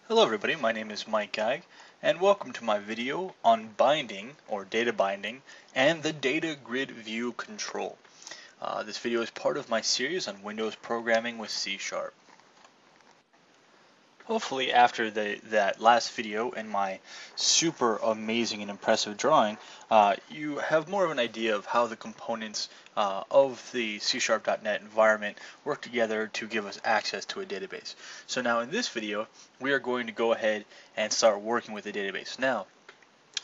Hello everybody, my name is Mike Geig, and welcome to my video on binding, or data binding, and the DataGridView control. This video is part of my series on Windows programming with C#. Hopefully after that last video and my super amazing and impressive drawing, you have more of an idea of how the components of the C#.NET environment work together to give us access to a database. So now in this video, we are going to go ahead and start working with the database. Now,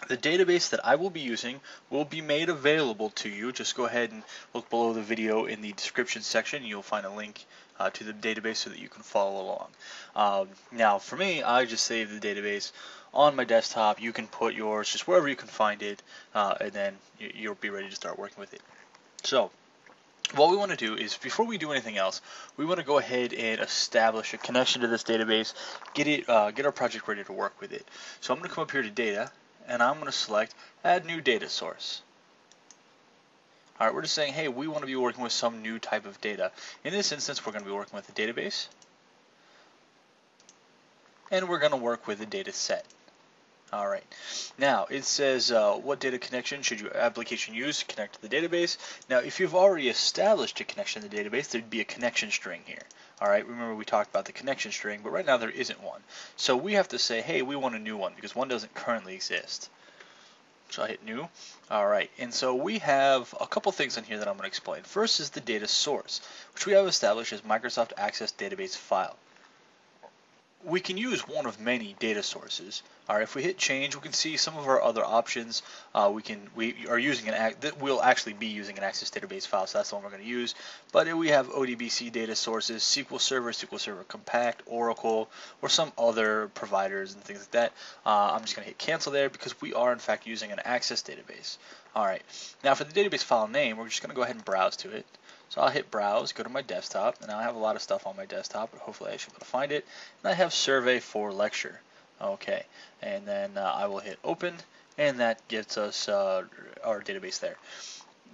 the database that I will be using will be made available to you. Just go ahead and look below the video in the description section. You'll find a link to the database so that you can follow along. Now for me, I just save the database on my desktop. You can put yours just wherever you can find it, and then you'll be ready to start working with it. So what we want to do is, before we do anything else, we want to go ahead and establish a connection to this database, get our project ready to work with it. So I'm going to come up here to Data, and I'm going to select Add New Data Source. Alright, we're just saying, hey, we want to be working with some new type of data. In this instance, we're going to be working with a database, and we're going to work with a data set. Alright, now it says what data connection should your application use to connect to the database. Now if you've already established a connection to the database, there'd be a connection string here. Alright, remember we talked about the connection string, but right now there isn't one. So we have to say, hey, we want a new one because one doesn't currently exist. So I hit new. Alright, and so we have a couple things on here that I'm going to explain. First is the data source, which we have established as Microsoft Access Database File. We can use one of many data sources. Alright, if we hit change, we can see some of our other options. We are using we'll actually be using an Access Database file, so that's the one we're going to use. But we have ODBC data sources, SQL Server Compact, Oracle, or some other providers and things like that. I'm just going to hit cancel there because we are in fact using an Access database. Alright, now for the database file name, we're just going to go ahead and browse to it. So I'll hit browse, go to my desktop, and I have a lot of stuff on my desktop, but hopefully I should be able to find it. And I have survey for lecture. Okay, and then I will hit open, and that gets us our database there.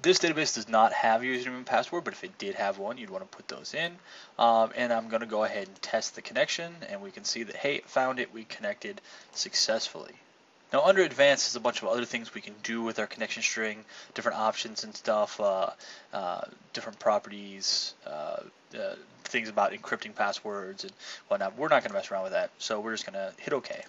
This database does not have username and password, but if it did have one, you'd want to put those in. And I'm going to go ahead and test the connection, and we can see that, hey, it found it, we connected successfully. Now under advanced is a bunch of other things we can do with our connection string, different options and stuff, different properties, things about encrypting passwords and whatnot. We're not going to mess around with that, so we're just going to hit OK.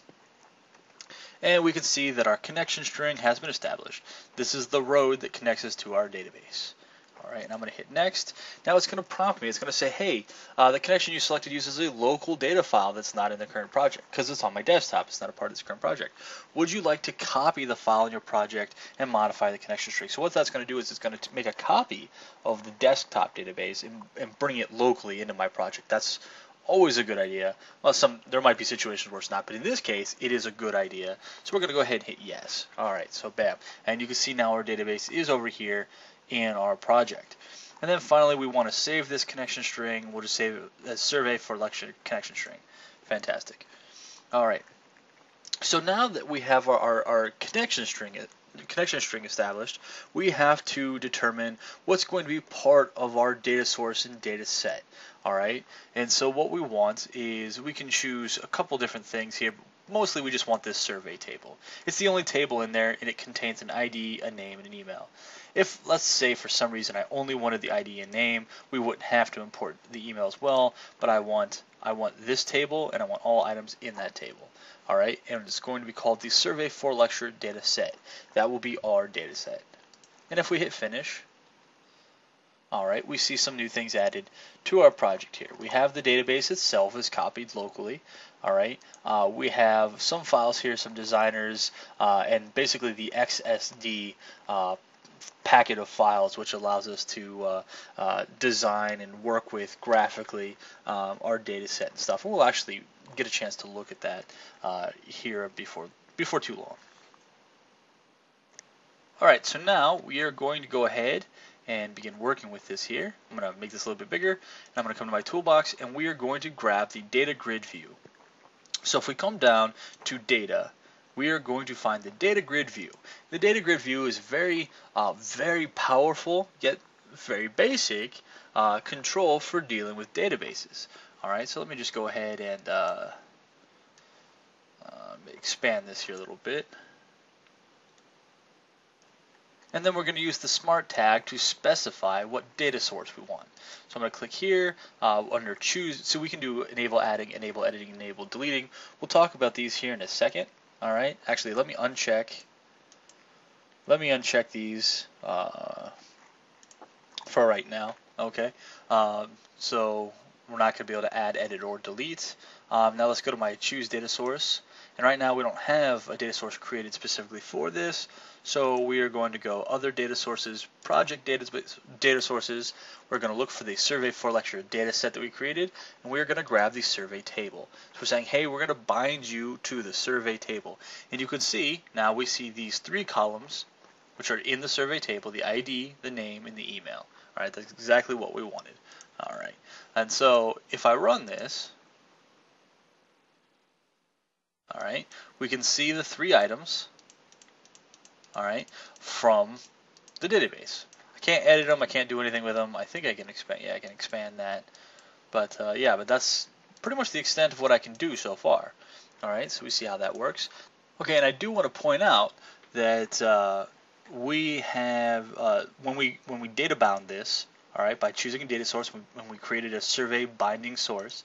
And we can see that our connection string has been established. This is the road that connects us to our database. Alright, and I'm going to hit next. Now it's going to prompt me. It's going to say, hey, the connection you selected uses a local data file that's not in the current project because it's on my desktop. It's not a part of this current project. Would you like to copy the file in your project and modify the connection string? So what that's going to do is it's going to make a copy of the desktop database and bring it locally into my project. That's always a good idea. Well, there might be situations where it's not, but in this case, it is a good idea. So we're going to go ahead and hit yes. Alright, so bam. And you can see now our database is over here in our project. And then finally we want to save this connection string. We'll just save it as survey for lecture connection string. Fantastic. Alright. So now that we have our connection string established, we have to determine what's going to be part of our data source and data set. Alright, and so what we want is we can choose a couple different things here. Mostly we just want this survey table. It's the only table in there, and it contains an ID, a name, and an email. If, let's say, for some reason I only wanted the ID and name, we wouldn't have to import the email as well, but I want this table, and I want all items in that table. Alright, and it's going to be called the survey for lecture data set. That will be our data set. And if we hit finish, alright, we see some new things added to our project here. We have the database itself is copied locally. Alright, we have some files here, some designers, and basically the XSD packet of files, which allows us to design and work with graphically our data set and stuff. And we'll actually get a chance to look at that here before too long. Alright, so now we are going to go ahead and begin working with this here. I'm going to make this a little bit bigger, and I'm going to come to my toolbox, and we are going to grab the data grid view. So if we come down to data, we are going to find the data grid view. The data grid view is very powerful, yet very basic control for dealing with databases. Alright, so let me just go ahead and expand this here a little bit. And then we're going to use the smart tag to specify what data source we want. So I'm going to click here under choose, so we can do enable adding, enable editing, enable deleting. We'll talk about these here in a second. All right. Actually, let me uncheck these for right now. Okay. So we're not going to be able to add, edit, or delete. Now let's go to my choose data source. And right now we don't have a data source created specifically for this. So we are going to go other data sources, project data sources. We're going to look for the survey for lecture data set that we created, and we're going to grab the survey table. So we're saying, hey, we're going to bind you to the survey table. And you can see, now we see these 3 columns, which are in the survey table, the ID, the name, and the email. All right, that's exactly what we wanted. All right, and so if I run this, all right, we can see the 3 items, all right, from the database. I can't edit them, I can't do anything with them. I think I can expand, yeah, I can expand that. But yeah, but that's pretty much the extent of what I can do so far. All right, so we see how that works. Okay, and I do want to point out that we have, when we data bound this, all right, by choosing a data source, when we created a survey binding source,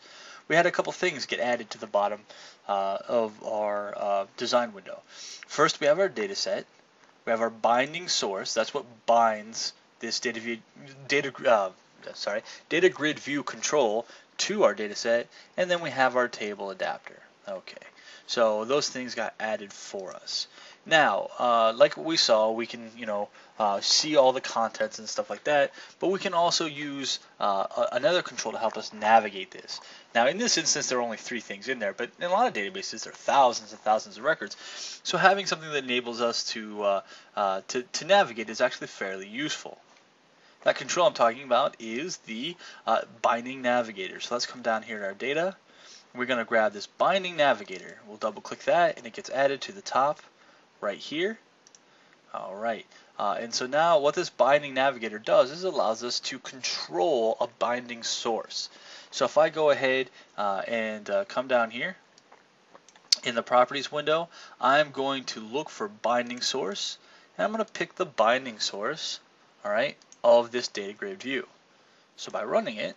we had a couple things get added to the bottom of our design window. First, we have our data set. We have our binding source. That's what binds this DataGridView control to our data set. And then we have our table adapter. Okay, so those things got added for us. Now, like what we saw, we can, see all the contents and stuff like that, but we can also use another control to help us navigate this. Now, in this instance, there are only 3 things in there, but in a lot of databases, there are thousands and thousands of records. So having something that enables us to navigate is actually fairly useful. That control I'm talking about is the binding navigator. So let's come down here to our data. We're going to grab this binding navigator. We'll double click that, and it gets added to the top right here. All right, and so now what this binding navigator does is it allows us to control a binding source. So if I go ahead and come down here in the properties window, I'm going to look for binding source, and I'm going to pick the binding source, all right, of this DataGridView. So by running it,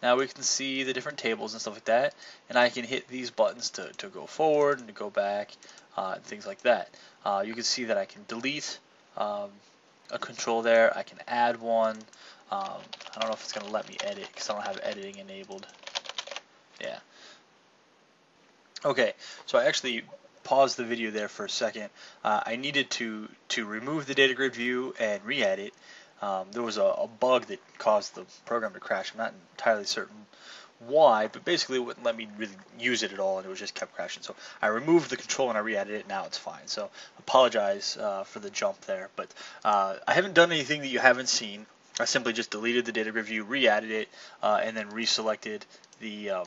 now we can see the different tables and stuff like that, and I can hit these buttons to go forward and to go back, and things like that. You can see that I can delete a control there. I can add one. I don't know if it's going to let me edit because I don't have editing enabled. Yeah. Okay, so I actually paused the video there for a second. I needed to remove the DataGridView and re-edit. There was a bug that caused the program to crash. I'm not entirely certain why, but basically it wouldn't let me really use it at all, and it was just kept crashing. So I removed the control and I re-added it. Now it's fine. So apologize for the jump there, but I haven't done anything that you haven't seen. I simply just deleted the DataGridView, re-added it, and then reselected the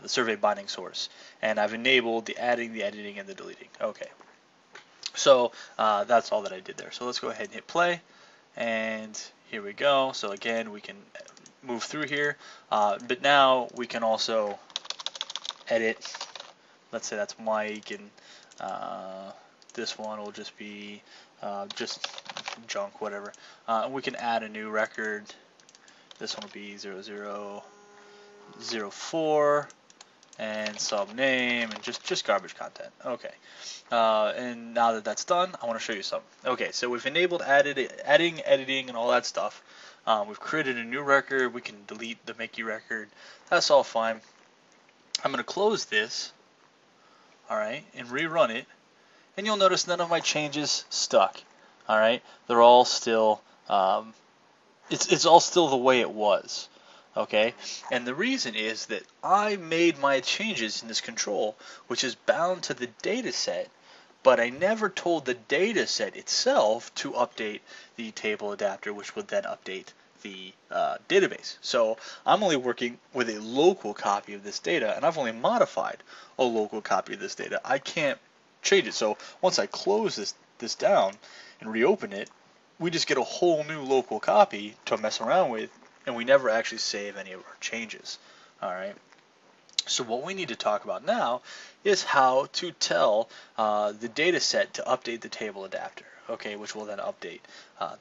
survey binding source, and I've enabled the adding, the editing, and the deleting. Okay, so that's all that I did there. So let's go ahead and hit play, and here we go. So again, we can move through here, but now we can also edit. Let's say that's Mike, and this one will just be just junk, whatever. And we can add a new record. This one will be 0004 and sub name and just garbage content. Okay, and now that that's done, I want to show you something. Okay, so we've enabled adding, editing, and all that stuff. We've created a new record. We can delete the Mickey record. That's all fine. I'm going to close this, all right, and rerun it, and you'll notice none of my changes stuck. All right, they're all still it's all still the way it was. Okay, and the reason is that I made my changes in this control, which is bound to the data set, but I never told the data set itself to update the table adapter, which would then update the database. So I'm only working with a local copy of this data, and I've only modified a local copy of this data. I can't change it. So once I close this down and reopen it, we just get a whole new local copy to mess around with, and we never actually save any of our changes. All right. So what we need to talk about now is how to tell the data set to update the table adapter, okay, which will then update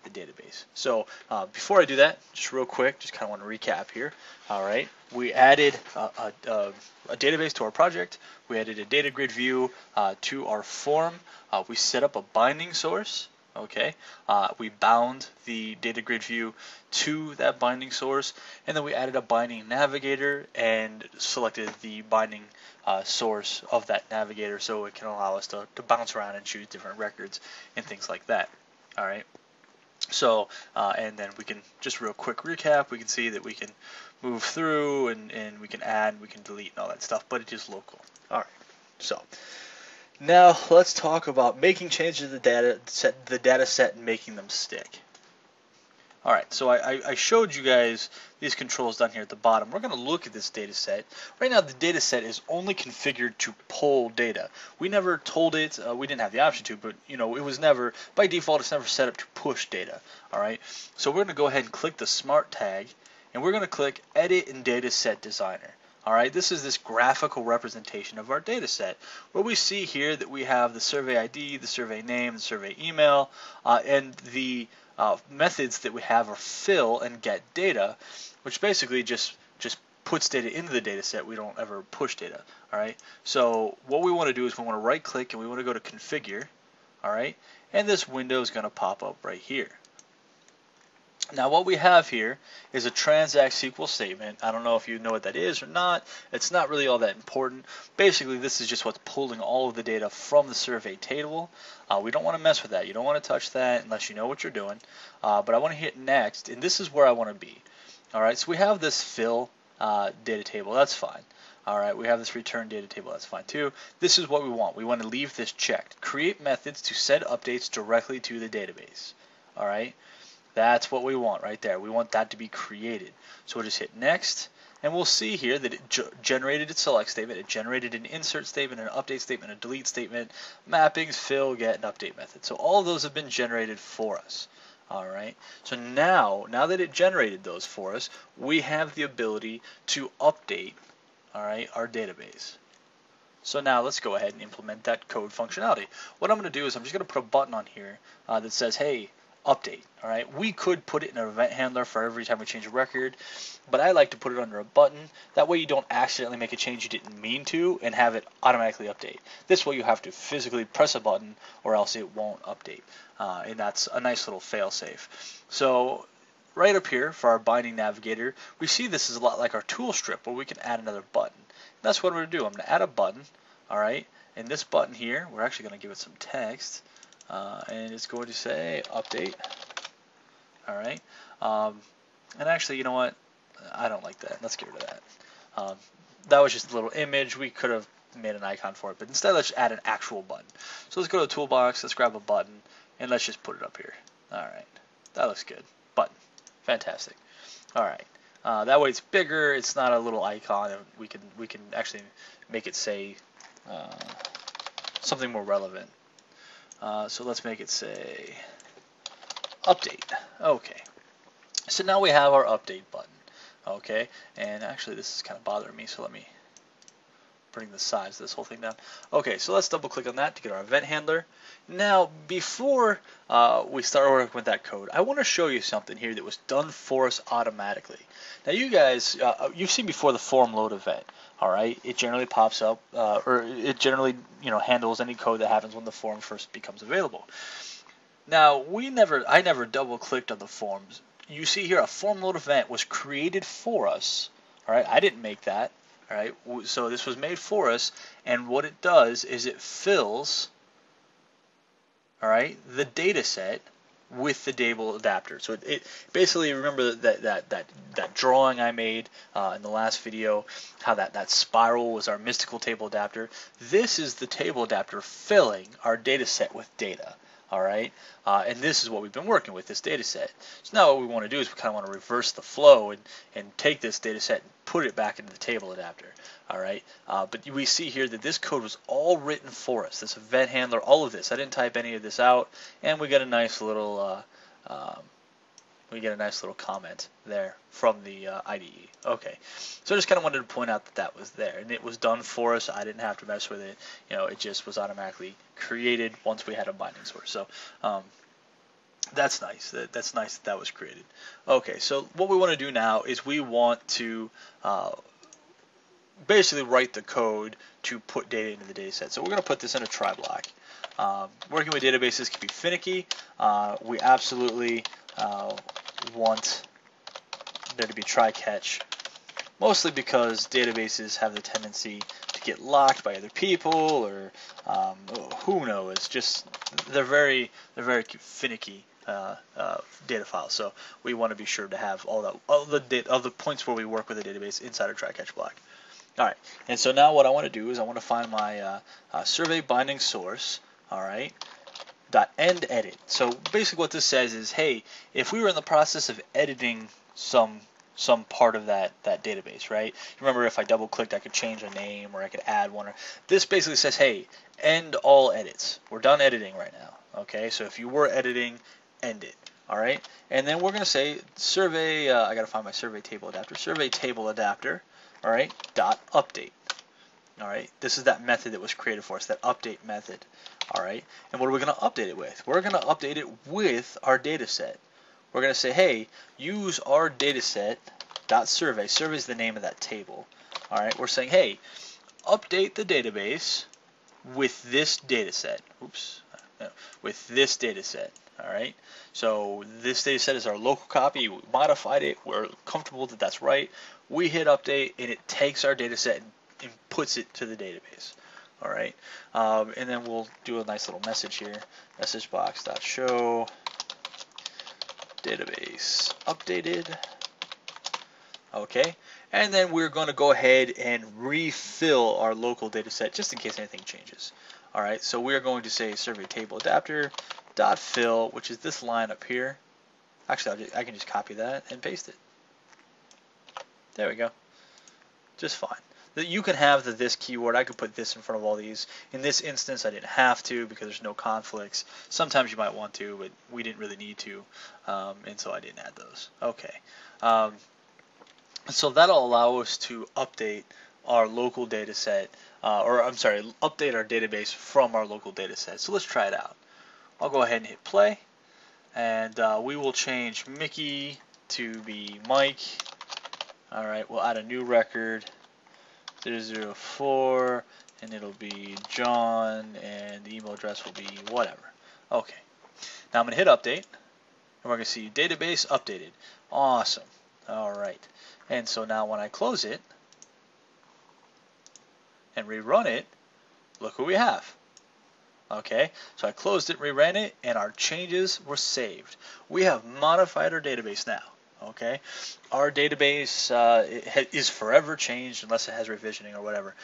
the database. So before I do that, just real quick, just kind of want to recap here. All right, we added a database to our project. We added a DataGridView to our form. We set up a binding source. Okay, we bound the DataGridView to that binding source, and then we added a binding navigator and selected the binding source of that navigator so it can allow us to bounce around and choose different records and things like that. All right. So, and then we can just real quick recap. We can see that we can move through and we can add, we can delete and all that stuff, but it is local. All right. So. Now let's talk about making changes to the data set and making them stick. Alright, so I showed you guys these controls down here at the bottom. We're going to look at this data set. Right now the data set is only configured to pull data. We never told it, we didn't have the option to, but you know, it was never, by default it's never set up to push data. Alright, so we're going to go ahead and click the Smart tag, and we're going to click Edit in Data Set Designer. Alright, this is this graphical representation of our data set, where we see here that we have the survey ID, the survey name, the survey email, and the methods that we have are fill and get data, which basically just puts data into the data set. We don't ever push data. Alright, so what we want to do is we want to right click and we want to go to configure. Alright, and this window is going to pop up right here. Now what we have here is a transact SQL statement. I don't know if you know what that is or not. It's not really all that important. Basically this is just what's pulling all of the data from the survey table. We don't want to mess with that. You don't want to touch that unless you know what you're doing. But I want to hit next, and this is where I want to be. Alright, so we have this fill data table. That's fine. Alright, we have this return data table. That's fine too. This is what we want. We want to leave this checked. Create methods to send updates directly to the database. Alright. That's what we want right there. We want that to be created. So we'll just hit next, and we'll see here that it generated its select statement, it generated an insert statement, an update statement, a delete statement, mappings, fill, get, and update method. So all of those have been generated for us. Alright, so now that it generated those for us, we have the ability to update, alright, our database. So now let's go ahead and implement that code functionality. What I'm going to do is I'm just going to put a button on here that says, hey, update. Alright, we could put it in an event handler for every time we change a record, but I like to put it under a button. That way you don't accidentally make a change you didn't mean to and have it automatically update. This way you have to physically press a button or else it won't update. And that's a nice little fail-safe. So right up here for our binding navigator, we see this is a lot like our tool strip where we can add another button. That's what I'm going to do. I'm going to add a button. Alright, and this button here, we're actually going to give it some text. And it's going to say update. Alright, and actually, you know what, I don't like that. Let's get rid of that. That was just a little image. We could have made an icon for it, but instead let's add an actual button. So let's go to the toolbox, let's grab a button, and let's just put it up here. Alright, that looks good. Button, fantastic. Alright, that way it's bigger, it's not a little icon, and we can actually make it say something more relevant. So let's make it say update. Okay. So now we have our update button. Okay. And actually this is kind of bothering me, so let me bring the size of this whole thing down. Okay, so let's double click on that to get our event handler. Now before we start working with that code, I want to show you something here that was done for us automatically. Now you guys, you've seen before the form load event. Alright, it generally pops up, or it generally, handles any code that happens when the form first becomes available. Now, I never double clicked on the forms. You see here, a form load event was created for us. Alright, I didn't make that. Alright, so this was made for us, and what it does is it fills, alright, the data set with the table adapter. So it basically, remember that drawing I made in the last video, how that spiral was our mystical table adapter. This is the table adapter filling our data set with data. Alright, and this is what we've been working with, this data set. So now what we want to do is we kind of want to reverse the flow and take this data set and put it back into the table adapter. Alright, but we see here that this code was all written for us, this event handler, all of this. I didn't type any of this out, and we got a nice little we get a nice little comment there from the IDE. Okay, so I just kind of wanted to point out that that was there, and it was done for us. I didn't have to mess with it. You know, it just was automatically created once we had a binding source. So that's nice. That's nice that was created. Okay, so what we want to do now is we want to basically write the code to put data into the data set. So we're going to put this in a try block. Working with databases can be finicky. We absolutely want there to be try-catch, mostly because databases have the tendency to get locked by other people, or who knows. Just they're very finicky data files. So we want to be sure to have all the points where we work with a database inside a try-catch block. All right, and so now what I want to do is I want to find my survey binding source. All right, .end edit. So basically what this says is, hey, if we were in the process of editing some part of that database, right? Remember, if I double clicked, I could change a name or I could add one. This basically says, hey, end all edits. We're done editing right now. Okay, so if you were editing, end it. All right, and then we're going to say survey. I got to find my survey table adapter. Survey table adapter. All right, .update. All right, this is that method that was created for us, that update method. All right, and what are we going to update it with? We're going to update it with our data set. We're going to say, hey, use our data set .survey. Survey is the name of that table. All right, we're saying, hey, update the database with this data set. Oops, no, with this data set. All right, so this data set is our local copy. We modified it. We're comfortable that that's right. We hit update, and it takes our data set and puts it to the database. All right, and then we'll do a nice little message here. Message box.show database updated. Okay, and then we're going to go ahead and refill our local data set just in case anything changes. All right, so we're going to say survey table adapter .fill, which is this line up here. Actually, I can just copy that and paste it. There we go. Just fine. You can have the this keyword. I could put this in front of all these. In this instance, I didn't have to because there's no conflicts. Sometimes you might want to, but we didn't really need to, and so I didn't add those. Okay. So that'll allow us to update our local data set, update our database from our local data set. So let's try it out. I'll go ahead and hit play, and we will change Mickey to be Mike. All right, we'll add a new record, 004, and it'll be John, and the email address will be whatever. Okay, now I'm going to hit update, and we're going to see database updated. Awesome. All right, and so now when I close it and rerun it, look what we have. Okay, so I closed it, reran it, and our changes were saved. We have modified our database now. Okay, our database is forever changed unless it has revisioning or whatever.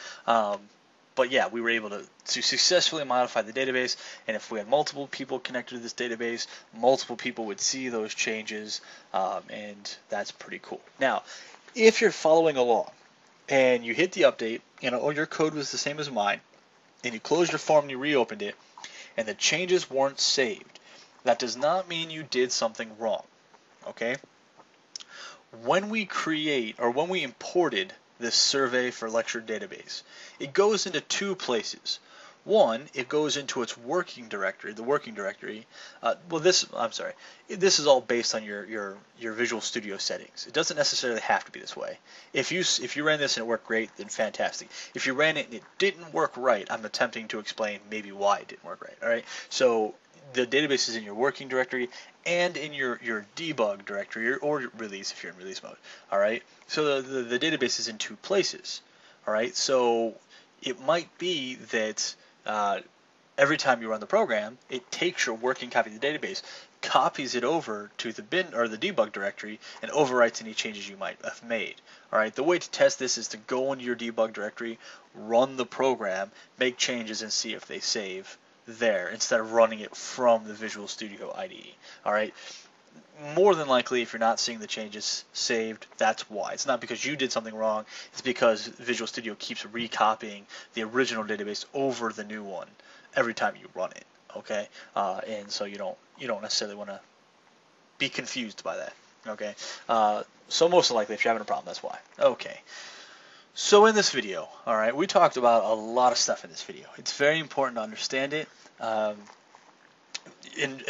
But yeah, we were able to successfully modify the database, and if we had multiple people connected to this database, multiple people would see those changes, and that's pretty cool. Now, if you're following along and you hit the update, and your code was the same as mine, and you closed your form and you reopened it, and the changes weren't saved, that does not mean you did something wrong. Okay? When we imported this survey for lecture database, it goes into two places. One, it goes into its working directory, the working directory. This is all based on your Visual Studio settings. It doesn't necessarily have to be this way. If you ran this and it worked great, then fantastic. If you ran it and it didn't work right, I'm attempting to explain maybe why it didn't work right. All right, so the database is in your working directory and in your debug directory or release if you're in release mode. All right, so the database is in two places. All right, so it might be that every time you run the program, it takes your working copy of the database, copies it over to the bin or the debug directory, and overwrites any changes you might have made. All right, the way to test this is to go into your debug directory, run the program, make changes, and see if they save there instead of running it from the Visual Studio IDE. All right. More than likely, if you're not seeing the changes saved, that's why. It's not because you did something wrong. It's because Visual Studio keeps recopying the original database over the new one every time you run it. Okay, and so you don't necessarily want to be confused by that. Okay, so most likely if you're having a problem, that's why. Okay, so in this video, all right, we talked about a lot of stuff in this video. It's very important to understand it. And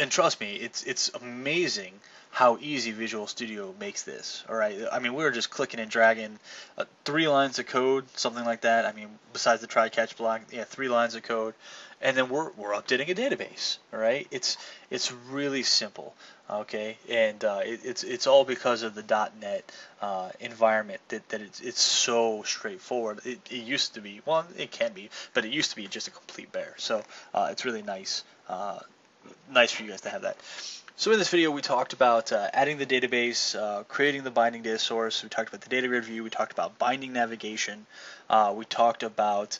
trust me, it's amazing how easy Visual Studio makes this. All right, I mean we were just clicking and dragging 3 lines of code, something like that. I mean besides the try catch block, yeah, 3 lines of code, and then we're updating a database. All right, it's really simple. Okay, and it's all because of the .NET environment that it's so straightforward. It used to be, well, it can be, but it used to be just a complete bear. So it's really nice. Nice for you guys to have that. So in this video we talked about adding the database, creating the binding data source, we talked about the DataGridView, we talked about binding navigation, we talked about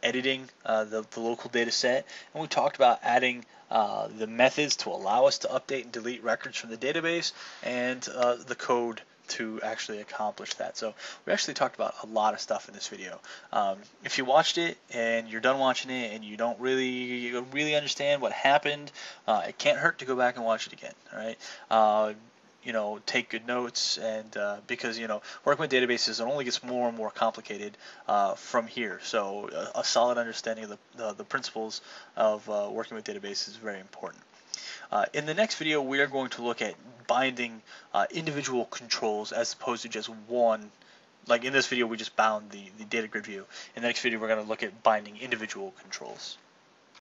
editing the local data set, and we talked about adding the methods to allow us to update and delete records from the database, and the code to actually accomplish that. So we actually talked about a lot of stuff in this video. If you watched it and you're done watching it and you don't really understand what happened, it can't hurt to go back and watch it again. All right. You know, take good notes, and because working with databases, it only gets more and more complicated from here. So a solid understanding of the principles of working with databases is very important. In the next video, we are going to look at binding individual controls as opposed to just one. Like in this video, we just bound the data grid view. In the next video, we're going to look at binding individual controls.